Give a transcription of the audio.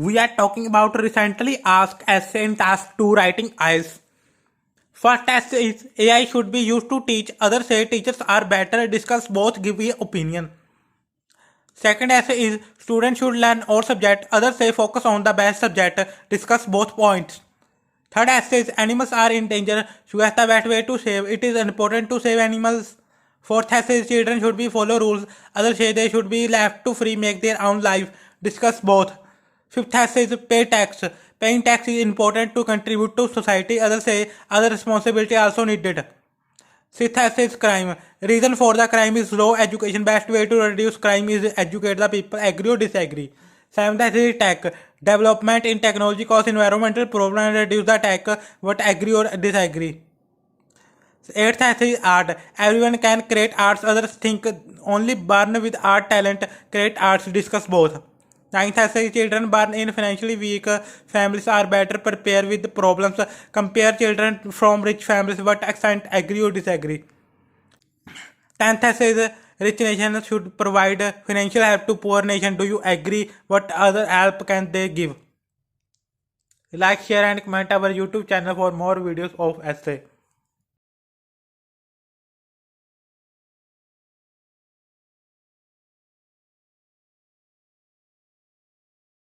We are talking about recently asked essay in task 2 writing IELTS. First essay is AI should be used to teach, others say teachers are better, discuss both, give your opinion. Second essay is students should learn all subjects, others say focus on the best subject, discuss both points. Third essay is animals are in danger, choose the best way to save, it is important to save animals. Fourth essay is children should be follow rules, others say they should be left to free make their own life, discuss both. Fifth essay is pay tax, paying tax is important to contribute to society, others say other responsibility also needed. Sixth essay is crime, reason for the crime is low education, best way to reduce crime is educate the people, agree or disagree. Seventh essay is tech, development in technology cause environmental problem and reduce the tech, but agree or disagree. Eighth essay is art, everyone can create arts, others think only born with art talent create arts, discuss both. Ninth essay is children born in financially weak families are better prepared with problems, compare children from rich families, what extent agree or disagree. Tenth essay is rich nations should provide financial help to poor nation, do you agree, what other help can they give? Like, share and comment our YouTube channel for more videos of essay.